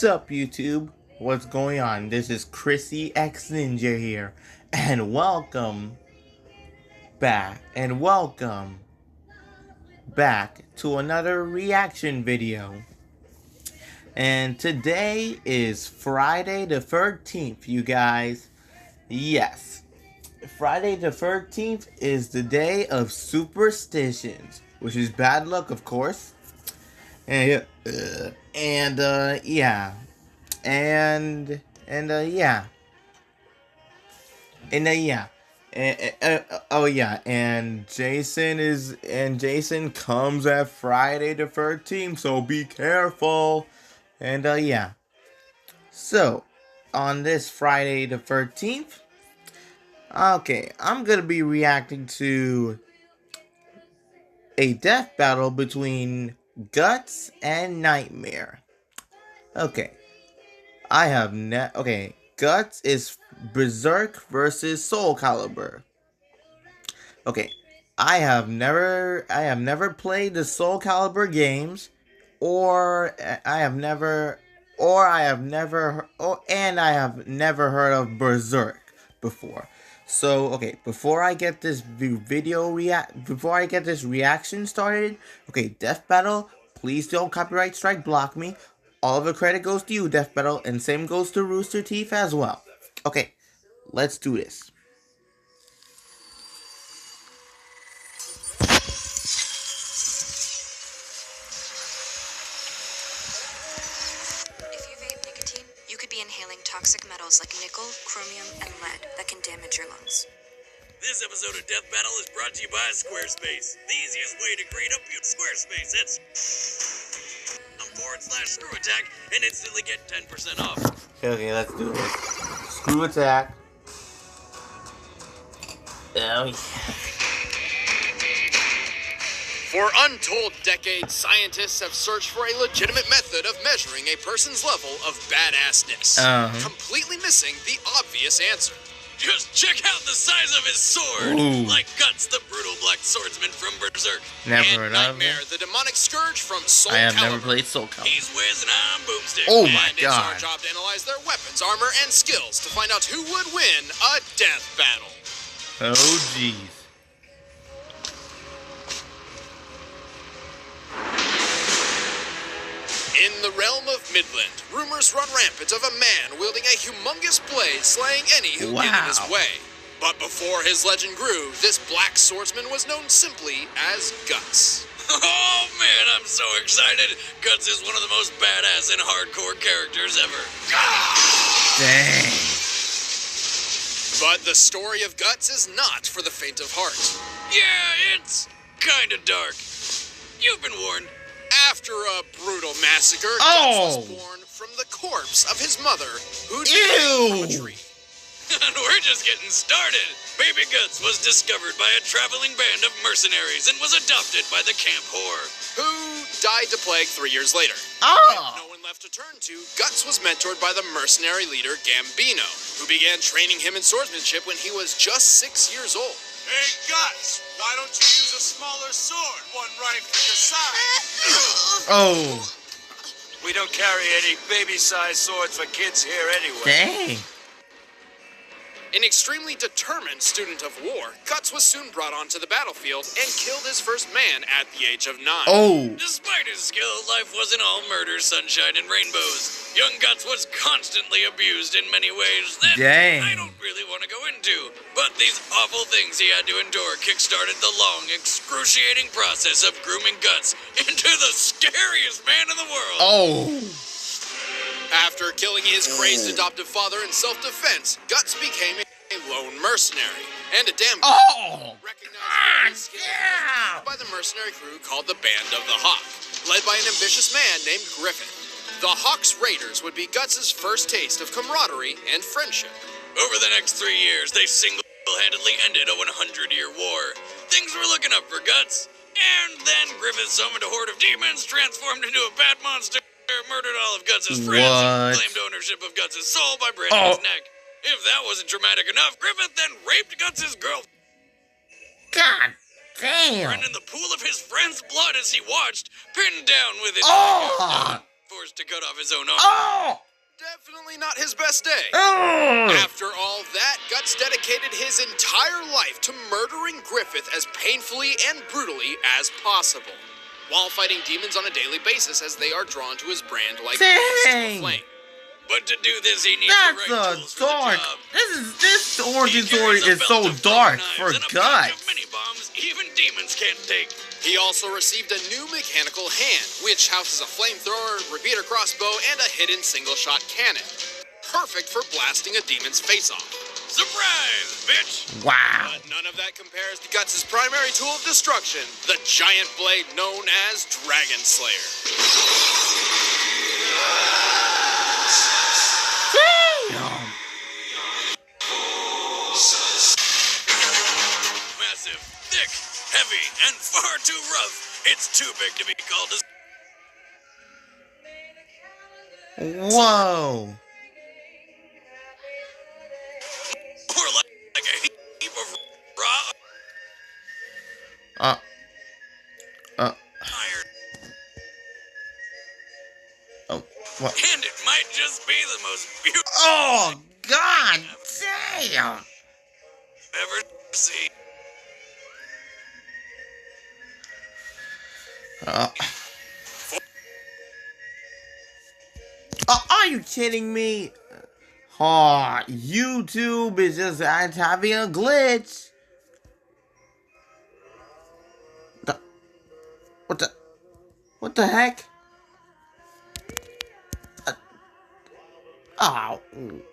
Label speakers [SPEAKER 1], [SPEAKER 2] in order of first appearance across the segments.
[SPEAKER 1] up, YouTube? What's going on? This is Chrissy X Ninja here, and welcome back to another reaction video. And today is Friday the 13th, you guys. Yes, Friday the 13th is the day of superstitions, which is bad luck, of course. And yeah. And yeah. Oh yeah, and Jason comes at Friday the 13th, so be careful. And yeah. So, on this Friday the 13th, okay, I'm gonna be reacting to a death battle between Guts and Nightmare. Okay. Guts is Berserk versus Soul Calibur. Okay, I have never played the Soul Calibur games, and I have never heard of Berserk before. So, okay, before I get this reaction started, okay, Death Battle, please don't copyright strike block me. All of the credit goes to you, Death Battle, and same goes to Rooster Teeth as well. Okay, let's do this.
[SPEAKER 2] If you vape nicotine, you could be inhaling toxic metals like nickel, chromium, and lead that can damage your lungs.
[SPEAKER 3] This episode of Death Battle is brought to you by Squarespace. The easiest way to create a beautiful Squarespace. It's /screw attack and instantly get 10% off.
[SPEAKER 1] Okay, let's do this. Screw attack. Oh, yeah.
[SPEAKER 4] For untold decades, scientists have searched for a legitimate method of measuring a person's level of badassness, completely missing the obvious answer.
[SPEAKER 3] Just check out the size of his sword!
[SPEAKER 1] Ooh.
[SPEAKER 3] Like Guts, the brutal black swordsman from Berserk.
[SPEAKER 1] Never
[SPEAKER 4] and
[SPEAKER 1] heard of
[SPEAKER 4] Nightmare,
[SPEAKER 1] it.
[SPEAKER 4] the demonic scourge from Soul
[SPEAKER 1] I have
[SPEAKER 4] Calibur.
[SPEAKER 1] never played Soul Calibur.
[SPEAKER 3] He's Wiz and I'm Boomstick.
[SPEAKER 1] Oh my
[SPEAKER 4] And it's our
[SPEAKER 1] god.
[SPEAKER 4] job to analyze their weapons, armor, and skills to find out who would win a death battle.
[SPEAKER 1] Oh jeez.
[SPEAKER 4] In the realm of Midland, rumors run rampant of a man wielding a humongous blade slaying any who get in his
[SPEAKER 1] Wow.
[SPEAKER 4] way. But before his legend grew, this black swordsman was known simply as Guts.
[SPEAKER 3] Oh man, I'm so excited! Guts is one of the most badass and hardcore characters ever.
[SPEAKER 1] Dang.
[SPEAKER 4] But the story of Guts is not for the faint of heart.
[SPEAKER 3] Yeah, it's kinda dark. You've been warned.
[SPEAKER 4] After a brutal massacre,
[SPEAKER 1] Oh.
[SPEAKER 4] Guts was born from the corpse of his mother, who
[SPEAKER 1] Ew.
[SPEAKER 4] died from a tree.
[SPEAKER 3] And we're just getting started. Baby Guts was discovered by a traveling band of mercenaries and was adopted by the camp whore.
[SPEAKER 4] Who died to plague 3 years later.
[SPEAKER 1] Oh.
[SPEAKER 4] No one left to turn to, Guts was mentored by the mercenary leader Gambino, who began training him in swordsmanship when he was just 6 years old.
[SPEAKER 5] Hey, Guts, why don't you use a smaller sword, one right for your side?
[SPEAKER 1] Oh.
[SPEAKER 5] We don't carry any baby-sized swords for kids here anyway.
[SPEAKER 1] Dang.
[SPEAKER 4] An extremely determined student of war, Guts was soon brought onto the battlefield and killed his first man at the age of 9.
[SPEAKER 1] Oh.
[SPEAKER 3] Despite his skill, life wasn't all murder, sunshine, and rainbows. Young Guts was constantly abused in many ways that
[SPEAKER 1] Dang.
[SPEAKER 3] I don't really want to go into. But these awful things he had to endure kickstarted the long, excruciating process of grooming Guts into the scariest man in the world.
[SPEAKER 1] Oh.
[SPEAKER 4] After killing his crazed adoptive father in self-defense, Guts became a lone mercenary and a damn
[SPEAKER 1] Oh.
[SPEAKER 4] recognized his skill by the mercenary crew called the Band of the Hawk, led by an ambitious man named Griffin. The Hawk's Raiders would be Guts' first taste of camaraderie and friendship.
[SPEAKER 3] Over the next 3 years, they single-handedly ended a 100-year war. Things were looking up for Guts. And then Griffith summoned a horde of demons, transformed into a bat monster, murdered all of Guts' friends, and
[SPEAKER 1] What?
[SPEAKER 3] claimed ownership of Guts' soul by breaking his neck. If that wasn't traumatic enough, Griffith then raped Guts' girlfriend
[SPEAKER 1] God damn.
[SPEAKER 3] in the pool of his friend's blood as he watched, pinned down with his...
[SPEAKER 1] Oh.
[SPEAKER 3] forced to cut off his own arm.
[SPEAKER 1] Oh!
[SPEAKER 4] Definitely not his best day.
[SPEAKER 1] Oh!
[SPEAKER 4] After all that, Guts dedicated his entire life to murdering Griffith as painfully and brutally as possible, while fighting demons on a daily basis as they are drawn to his brand like moths to a flame.
[SPEAKER 3] But to do this, he needs
[SPEAKER 1] That's
[SPEAKER 3] the right
[SPEAKER 1] a
[SPEAKER 3] tools for the
[SPEAKER 1] dark.
[SPEAKER 3] job.
[SPEAKER 1] This origin
[SPEAKER 3] He
[SPEAKER 1] story
[SPEAKER 3] carries a
[SPEAKER 1] is
[SPEAKER 3] belt
[SPEAKER 1] so
[SPEAKER 3] of
[SPEAKER 1] dark
[SPEAKER 3] knives
[SPEAKER 1] for
[SPEAKER 3] and a pack
[SPEAKER 1] Guts.
[SPEAKER 3] of mini bombs even demons can't take.
[SPEAKER 4] He also received a new mechanical hand, which houses a flamethrower, repeater crossbow, and a hidden single-shot cannon. Perfect for blasting a demon's face off.
[SPEAKER 3] Surprise, bitch!
[SPEAKER 1] Wow.
[SPEAKER 4] But none of that compares to Guts' primary tool of destruction, the giant blade known as Dragon Slayer.
[SPEAKER 1] Damn.
[SPEAKER 3] Massive, thick, heavy, and far too rough. It's too big to be called a...
[SPEAKER 1] Whoa.
[SPEAKER 3] More like a heap of raw iron.
[SPEAKER 1] Oh, what?
[SPEAKER 3] And it might just be the most beautiful
[SPEAKER 1] Oh, God damn.
[SPEAKER 3] ever seen.
[SPEAKER 1] Are you kidding me? Oh, YouTube is just having a glitch. What the heck? Oh,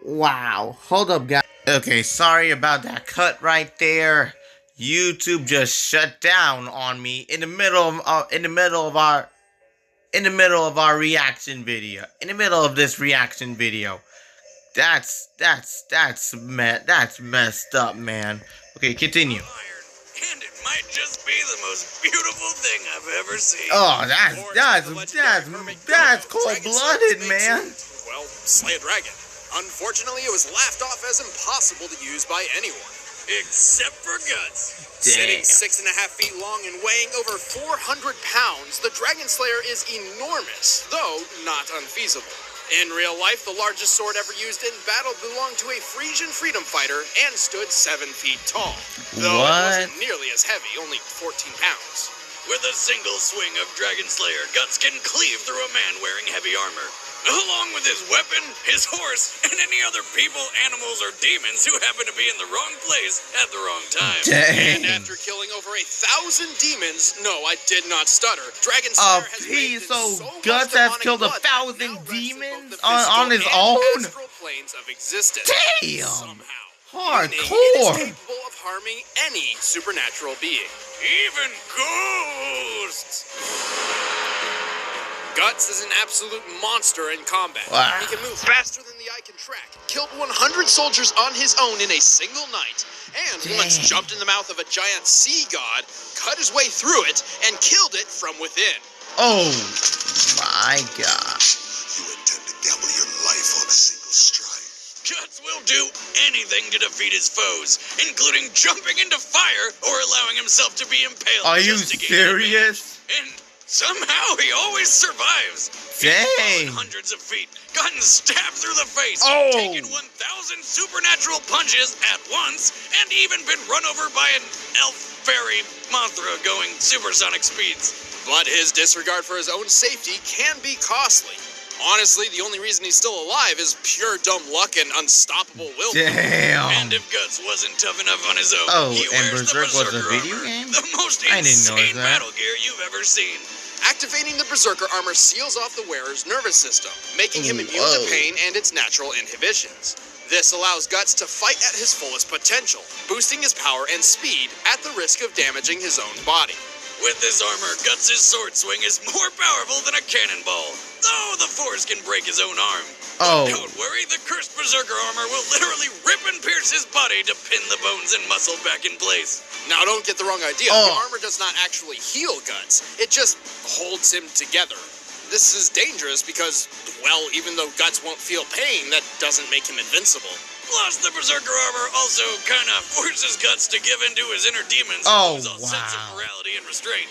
[SPEAKER 1] wow. Hold up, guys. Okay, sorry about that cut right there. YouTube just shut down on me in the middle of our reaction video. In the middle of this reaction video. That's messed up, man. Okay, continue.
[SPEAKER 3] Iron. And it might just be the most beautiful thing I've ever seen.
[SPEAKER 1] Oh, that's cold-blooded, man.
[SPEAKER 4] Well, slay a dragon. Unfortunately, it was laughed off as impossible to use by anyone.
[SPEAKER 3] Except for Guts.
[SPEAKER 4] Sitting
[SPEAKER 1] Damn.
[SPEAKER 4] 6.5 feet long and weighing over 400 pounds, the Dragon Slayer is enormous, though not unfeasible. In real life, the largest sword ever used in battle belonged to a Frisian freedom fighter and stood 7 feet tall. Though
[SPEAKER 1] What?
[SPEAKER 4] it wasn't nearly as heavy, only 14 pounds.
[SPEAKER 3] With a single swing of Dragon Slayer, Guts can cleave through a man wearing heavy armor. Along with his weapon, his horse, and any other people, animals, or demons who happen to be in the wrong place at the wrong time.
[SPEAKER 4] And
[SPEAKER 1] Dang.
[SPEAKER 4] after killing over 1,000 demons, no, I did not stutter. Dragon
[SPEAKER 1] A
[SPEAKER 4] Slayer has
[SPEAKER 1] piece
[SPEAKER 4] bathed in
[SPEAKER 1] of
[SPEAKER 4] so much
[SPEAKER 1] Guts has
[SPEAKER 4] demonic
[SPEAKER 1] killed
[SPEAKER 4] blood that it
[SPEAKER 1] 1,000
[SPEAKER 4] now rests in both
[SPEAKER 1] demons
[SPEAKER 4] the
[SPEAKER 1] on his
[SPEAKER 4] physical and
[SPEAKER 1] own?
[SPEAKER 4] astral planes of existence.
[SPEAKER 1] Damn.
[SPEAKER 4] Somehow. Meaning it is
[SPEAKER 1] Hardcore.
[SPEAKER 4] capable of harming any supernatural being.
[SPEAKER 3] Even ghosts!
[SPEAKER 4] Guts is an absolute monster in combat.
[SPEAKER 1] Wow.
[SPEAKER 4] He can move faster than the eye can track, killed 100 soldiers on his own in a single night, and once
[SPEAKER 1] Dang.
[SPEAKER 4] jumped in the mouth of a giant sea god, cut his way through it, and killed it from within.
[SPEAKER 1] Oh my God.
[SPEAKER 5] You intend to gamble your life on a single strike.
[SPEAKER 3] Guts will do anything to defeat his foes, including jumping into fire or allowing himself to be impaled.
[SPEAKER 1] Are you
[SPEAKER 3] just to gain
[SPEAKER 1] serious?
[SPEAKER 3] advantage. And somehow he always survives.
[SPEAKER 1] Dang.
[SPEAKER 3] He's fallen hundreds of feet, gotten stabbed through the face,
[SPEAKER 1] Oh.
[SPEAKER 3] taken 1,000 supernatural punches at once, and even been run over by an elf fairy Mothra going supersonic speeds.
[SPEAKER 4] But his disregard for his own safety can be costly. Honestly, the only reason he's still alive is pure dumb luck and unstoppable will.
[SPEAKER 3] And
[SPEAKER 1] Damn.
[SPEAKER 3] if Guts wasn't tough enough on his own,
[SPEAKER 1] Oh,
[SPEAKER 3] he
[SPEAKER 1] and
[SPEAKER 3] wears the
[SPEAKER 1] Berserk was a
[SPEAKER 3] Berserker
[SPEAKER 1] video
[SPEAKER 3] armor,
[SPEAKER 1] game?
[SPEAKER 3] the most
[SPEAKER 1] I didn't know
[SPEAKER 3] insane
[SPEAKER 1] that.
[SPEAKER 3] battle gear you've ever seen.
[SPEAKER 4] Activating the Berserker armor seals off the wearer's nervous system, making him immune to
[SPEAKER 1] Whoa.
[SPEAKER 4] pain and its natural inhibitions. This allows Guts to fight at his fullest potential, boosting his power and speed at the risk of damaging his own body.
[SPEAKER 3] With this armor, Guts' sword swing is more powerful than a cannonball, though the Force can break his own arm.
[SPEAKER 1] Oh.
[SPEAKER 3] Don't worry, the cursed Berserker armor will literally rip and pierce his body to pin the bones and muscle back in place.
[SPEAKER 4] Now, don't get the wrong idea.
[SPEAKER 1] Oh.
[SPEAKER 4] The armor does not actually heal Guts. It just holds him together. This is dangerous because, well, even though Guts won't feel pain, that doesn't make him invincible.
[SPEAKER 3] Plus, the Berserker armor also kinda forces Guts to give in to his inner demons
[SPEAKER 1] Oh,
[SPEAKER 3] and lose all sense of
[SPEAKER 1] wow.
[SPEAKER 3] morality and restraint,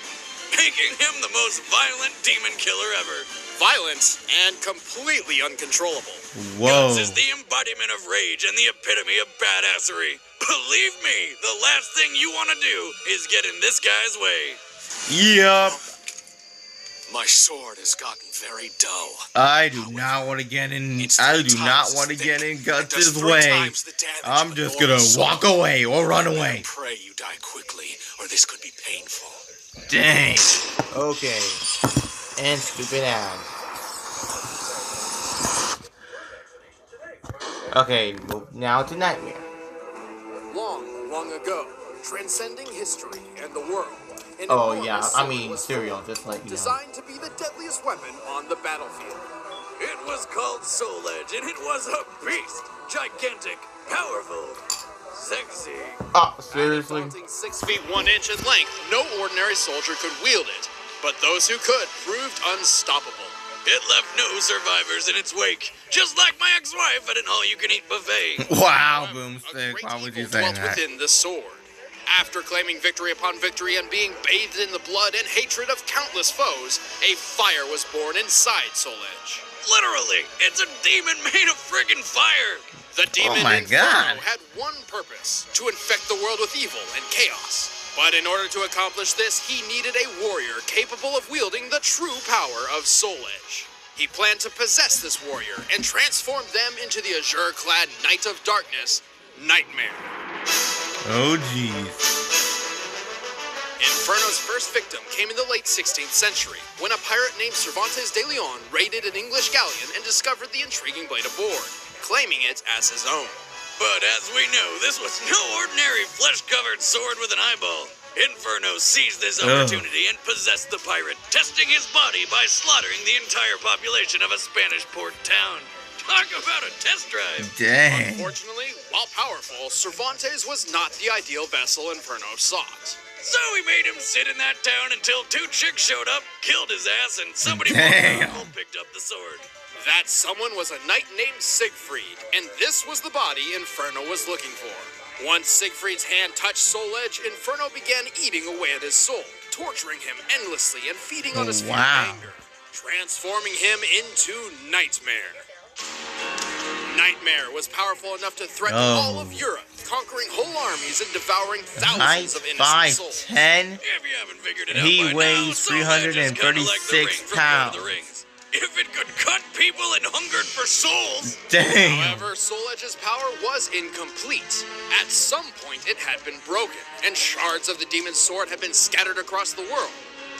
[SPEAKER 3] making him the most violent demon killer ever.
[SPEAKER 4] violent, and completely uncontrollable.
[SPEAKER 1] Whoa.
[SPEAKER 3] Guts is the embodiment of rage and the epitome of badassery. Believe me, the last thing you want to do is get in this guy's way.
[SPEAKER 1] Yep.
[SPEAKER 5] My sword has gotten very dull.
[SPEAKER 1] I do not want to get in. I do not want to get in Guts' way. I'm just gonna walk away or run away.
[SPEAKER 5] I pray you die quickly, or this could be painful.
[SPEAKER 1] Dang. Okay. And stupid ad. Okay, now to Nightmare.
[SPEAKER 4] Long, long ago, transcending history and the world. An
[SPEAKER 1] Oh
[SPEAKER 4] enormous
[SPEAKER 1] yeah, I
[SPEAKER 4] sword
[SPEAKER 1] mean
[SPEAKER 4] was
[SPEAKER 1] cereal,
[SPEAKER 4] formed,
[SPEAKER 1] just like you know.
[SPEAKER 4] designed to be the deadliest weapon on the battlefield.
[SPEAKER 3] It was called Soul Edge, and it was a beast. Gigantic, powerful, sexy.
[SPEAKER 1] Oh,
[SPEAKER 4] At a
[SPEAKER 1] seriously?
[SPEAKER 4] daunting 6 feet 1 inch in length, no ordinary soldier could wield it. But those who could proved unstoppable.
[SPEAKER 3] It left no survivors in its wake, just like my ex-wife at an all-you-can-eat buffet.
[SPEAKER 1] Wow,
[SPEAKER 4] A
[SPEAKER 1] Boomstick,
[SPEAKER 4] great
[SPEAKER 1] why would you
[SPEAKER 4] evil
[SPEAKER 1] say
[SPEAKER 4] dwelt
[SPEAKER 1] that?
[SPEAKER 4] within the sword. After claiming victory upon victory and being bathed in the blood and hatred of countless foes, a fire was born inside Soul Edge.
[SPEAKER 3] Literally, it's a demon made of friggin' fire.
[SPEAKER 4] The demon
[SPEAKER 1] my
[SPEAKER 4] Inferno
[SPEAKER 1] God.
[SPEAKER 4] had one purpose: to infect the world with evil and chaos. But in order to accomplish this, he needed a warrior capable of wielding the true power of Soul Edge. He planned to possess this warrior and transform them into the azure-clad Knight of Darkness, Nightmare.
[SPEAKER 1] Oh jeez.
[SPEAKER 4] Inferno's first victim came in the late 16th century, when a pirate named Cervantes de Leon raided an English galleon and discovered the intriguing blade aboard, claiming it as his own.
[SPEAKER 3] But as we know, this was no ordinary flesh-covered sword with an eyeball. Inferno seized this opportunity and possessed the pirate, testing his body by slaughtering the entire population of a Spanish port town. Talk about a test drive.
[SPEAKER 1] Dang.
[SPEAKER 4] Unfortunately, while powerful, Cervantes was not the ideal vessel Inferno sought.
[SPEAKER 3] So we made him sit in that town until two chicks showed up, killed his ass, and somebody
[SPEAKER 1] Damn.
[SPEAKER 3] picked up the sword.
[SPEAKER 4] That someone was a knight named Siegfried, and this was the body Inferno was looking for. Once Siegfried's hand touched Soul Edge, Inferno began eating away at his soul, torturing him endlessly and feeding on his fear
[SPEAKER 1] Wow.
[SPEAKER 4] and anger, transforming him into Nightmare. Nightmare was powerful enough to threaten all of Europe, conquering whole armies and devouring thousands of innocent souls.
[SPEAKER 1] 5'10".
[SPEAKER 3] If you haven't figured it out
[SPEAKER 1] He
[SPEAKER 3] by now,
[SPEAKER 1] weighs
[SPEAKER 3] Soul Edge is kinda like the ring
[SPEAKER 1] 336
[SPEAKER 3] from Lord of the
[SPEAKER 1] pounds.
[SPEAKER 3] Rings. If it could cut people and hungered for souls,
[SPEAKER 1] Dang.
[SPEAKER 4] However, Soul Edge's power was incomplete. At some point, it had been broken, and shards of the demon's sword had been scattered across the world.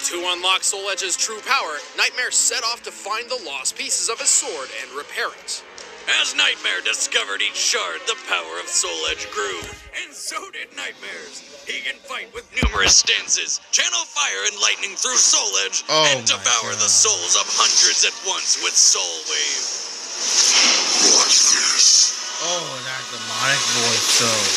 [SPEAKER 4] To unlock Soul Edge's true power, Nightmare set off to find the lost pieces of his sword and repair it.
[SPEAKER 3] as Nightmare discovered each shard, the power of Soul Edge grew. And so did Nightmare's. He can fight with numerous stances, channel fire and lightning through Soul Edge, and
[SPEAKER 1] my
[SPEAKER 3] devour
[SPEAKER 1] God.
[SPEAKER 3] the souls of hundreds at once with Soul Wave.
[SPEAKER 5] Watch this.
[SPEAKER 1] Oh, that demonic voice, though.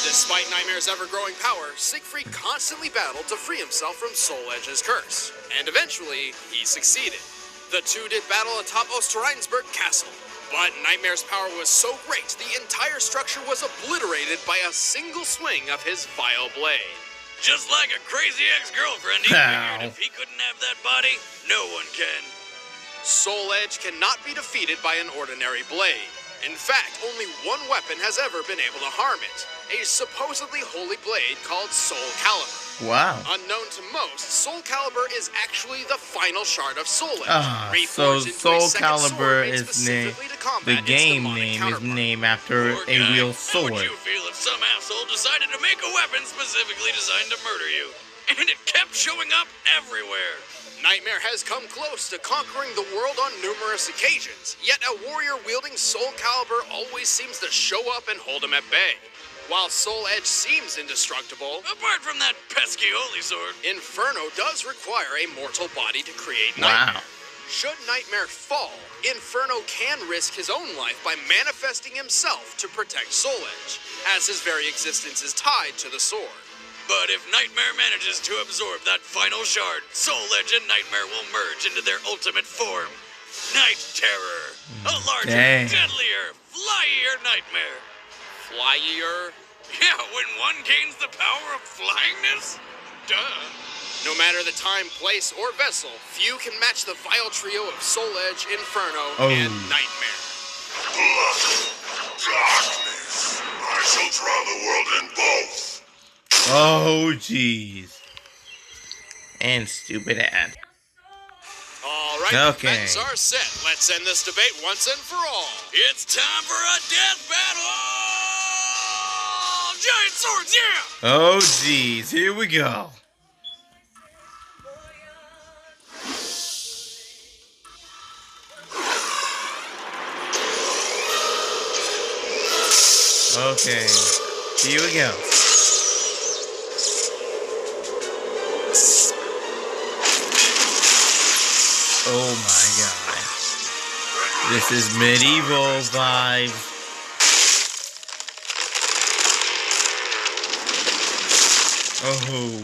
[SPEAKER 4] Despite Nightmare's ever-growing power, Siegfried constantly battled to free himself from Soul Edge's curse. And eventually, he succeeded. The two did battle atop Osterreinsberg Castle. But Nightmare's power was so great, the entire structure was obliterated by a single swing of his vile blade.
[SPEAKER 3] Just like a crazy ex-girlfriend, he figured if he couldn't have that body, no one can.
[SPEAKER 4] Soul Edge cannot be defeated by an ordinary blade. In fact, only one weapon has ever been able to harm it. A supposedly holy blade called Soul Calibur.
[SPEAKER 1] Wow.
[SPEAKER 4] Unknown to most, Soul Calibur is actually the final shard of Soul Edge.
[SPEAKER 1] So
[SPEAKER 4] reforged into a
[SPEAKER 1] Soul
[SPEAKER 4] second
[SPEAKER 1] Calibur
[SPEAKER 4] sword made
[SPEAKER 1] is named.
[SPEAKER 4] specifically to combat
[SPEAKER 1] The
[SPEAKER 4] its
[SPEAKER 1] game
[SPEAKER 4] demonic
[SPEAKER 1] name is
[SPEAKER 4] counterpart.
[SPEAKER 1] named after
[SPEAKER 3] Poor
[SPEAKER 1] a
[SPEAKER 3] guy.
[SPEAKER 1] real
[SPEAKER 3] How would
[SPEAKER 1] sword.
[SPEAKER 3] you feel if some asshole decided to make a weapon specifically designed to murder you? And it kept showing up everywhere.
[SPEAKER 4] Nightmare has come close to conquering the world on numerous occasions, yet a warrior wielding Soul Calibur always seems to show up and hold him at bay. While Soul Edge seems indestructible,
[SPEAKER 3] Apart from that pesky holy sword.
[SPEAKER 4] Inferno does require a mortal body to create Nightmare.
[SPEAKER 1] Wow.
[SPEAKER 4] Should Nightmare fall, Inferno can risk his own life by manifesting himself to protect Soul Edge, as his very existence is tied to the sword.
[SPEAKER 3] But if Nightmare manages to absorb that final shard, Soul Edge and Nightmare will merge into their ultimate form. Night Terror. A larger,
[SPEAKER 1] Dang.
[SPEAKER 3] deadlier, flyier Nightmare.
[SPEAKER 4] Flyier?
[SPEAKER 3] Yeah, when one gains the power of flyingness. Duh.
[SPEAKER 4] No matter the time, place, or vessel, few can match the vile trio of Soul Edge, Inferno, and Nightmare.
[SPEAKER 5] Darkness. I shall drown the world in both.
[SPEAKER 1] Oh, jeez. And stupid ad.
[SPEAKER 4] All right,
[SPEAKER 1] Okay.
[SPEAKER 4] bets are set. Let's end this debate once and for all.
[SPEAKER 3] It's time for a death battle! Giant swords, yeah!
[SPEAKER 1] Oh, jeez. Here we go. Okay. Here we go. Oh my god. This is medieval vibes. Oh.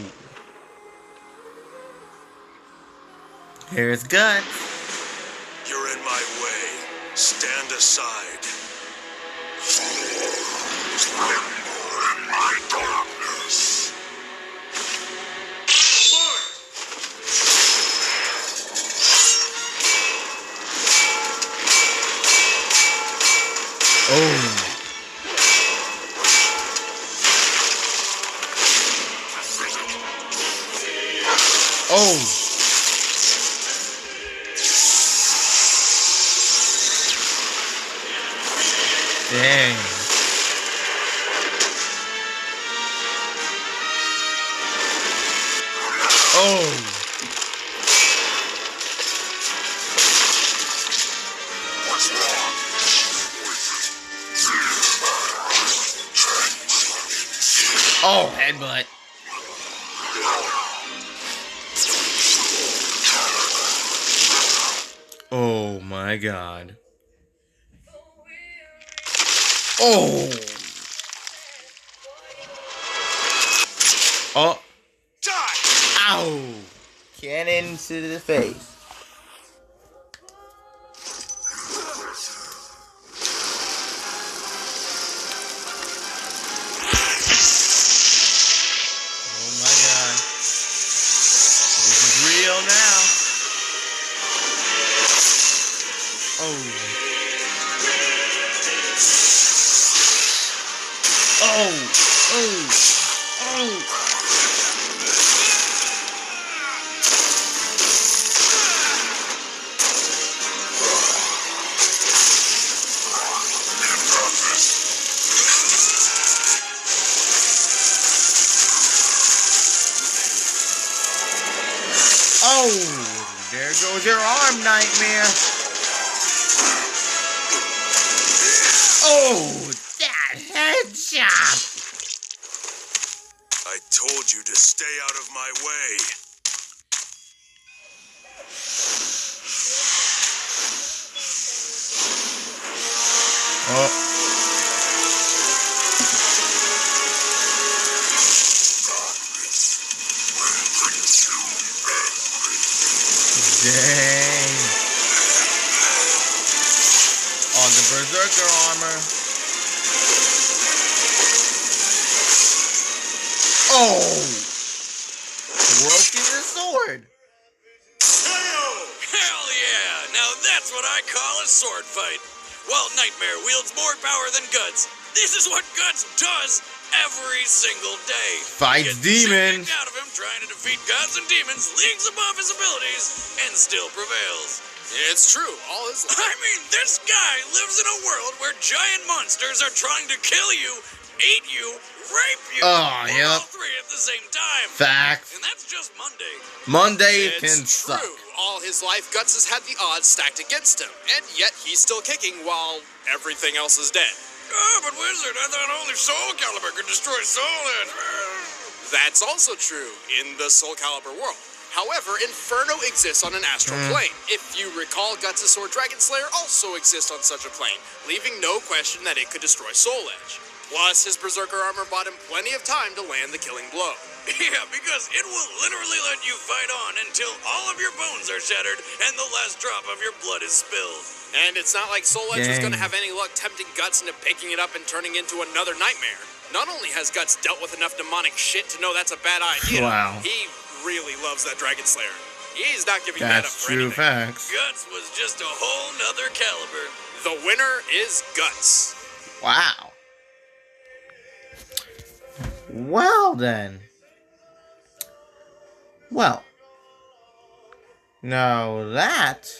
[SPEAKER 1] Here's Guts.
[SPEAKER 5] You're in my way. Stand aside. Tremble in my darkness.
[SPEAKER 1] Oh. Oh. Dang. Oh.
[SPEAKER 5] What's wrong?
[SPEAKER 1] Oh, headbutt. Oh my god. Oh. Oh.
[SPEAKER 5] Die!
[SPEAKER 1] Ow. Cannon to the face. Oh my god. This is real now. Oh. Oh. Oh. Oh. Oh, there goes your arm, Nightmare. Oh, that headshot.
[SPEAKER 5] I told you to stay out of my way.
[SPEAKER 1] Oh. Dang. On the Berserker armor. Oh! Broken the sword.
[SPEAKER 3] Hell yeah! Now that's what I call a sword fight. While Nightmare wields more power than Guts, this is what Guts does every single day.
[SPEAKER 1] Fights
[SPEAKER 3] He gets
[SPEAKER 1] demons.
[SPEAKER 3] shit kicked out of him trying to defeat gods and demons, leagues above his abilities, and still prevails.
[SPEAKER 4] It's true, all his life.
[SPEAKER 3] I mean, this guy lives in a world where giant monsters are trying to kill you, eat you, rape you,
[SPEAKER 1] Oh,
[SPEAKER 3] or
[SPEAKER 1] yep.
[SPEAKER 3] all three at the same time.
[SPEAKER 1] Facts.
[SPEAKER 3] And that's just Monday.
[SPEAKER 1] Monday
[SPEAKER 4] It's
[SPEAKER 1] can
[SPEAKER 4] true.
[SPEAKER 1] suck.
[SPEAKER 4] All his life, Guts has had the odds stacked against him, and yet he's still kicking while everything else is dead.
[SPEAKER 3] Oh, but Wizard, I thought only Soul Calibur could destroy Soul Edge.
[SPEAKER 4] That's also true in the Soul Calibur world. However, Inferno exists on an astral plane. If you recall, Guts' sword Dragon Slayer also exists on such a plane, leaving no question that it could destroy Soul Edge. Plus, his Berserker armor bought him plenty of time to land the killing blow.
[SPEAKER 3] Yeah, because it will literally let you fight on until all of your bones are shattered and the last drop of your blood is spilled.
[SPEAKER 4] And it's not like Soul Edge was
[SPEAKER 1] Dang.
[SPEAKER 4] going to have any luck tempting Guts into picking it up and turning into another Nightmare. Not only has Guts dealt with enough demonic shit to know that's a bad idea,
[SPEAKER 1] Wow.
[SPEAKER 4] he really loves that Dragon Slayer. He's not giving that up
[SPEAKER 1] That's
[SPEAKER 4] for
[SPEAKER 1] true
[SPEAKER 4] anything.
[SPEAKER 1] facts.
[SPEAKER 3] Guts was just a whole nother caliber.
[SPEAKER 4] The winner is Guts.
[SPEAKER 1] Wow. Well then. Well. Now that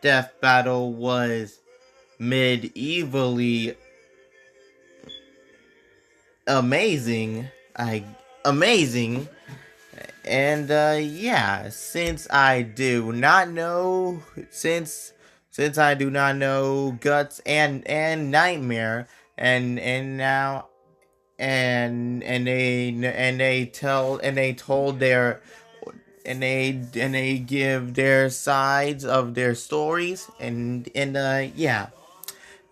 [SPEAKER 1] Death Battle was medievally amazing. Amazing. And yeah, since I do not know Guts and Nightmare and they give their sides of their stories and yeah.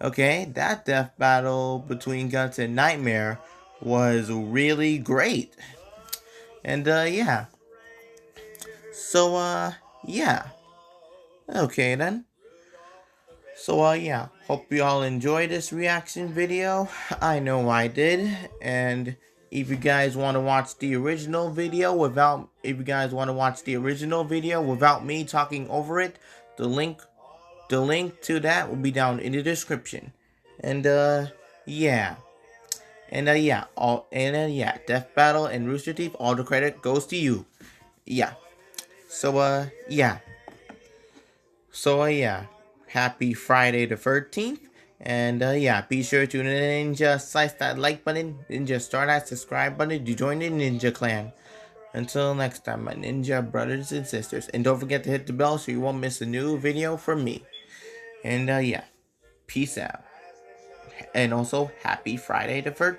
[SPEAKER 1] Okay, that death battle between Guts and Nightmare was really great. And yeah. So yeah. Okay then. So yeah, hope you all enjoyed this reaction video. I know I did. And if you guys want to watch the original video without me talking over it, the link to that will be down in the description. And yeah. And yeah, Death Battle and Rooster Teeth, all the credit goes to you. Yeah. So yeah. Happy Friday the 13th. And yeah, be sure to ninja slice that like button, ninja start that subscribe button to join the Ninja Clan. Until next time, my ninja brothers and sisters. And don't forget to hit the bell so you won't miss a new video from me. And yeah, peace out. And also, happy Friday the 13th.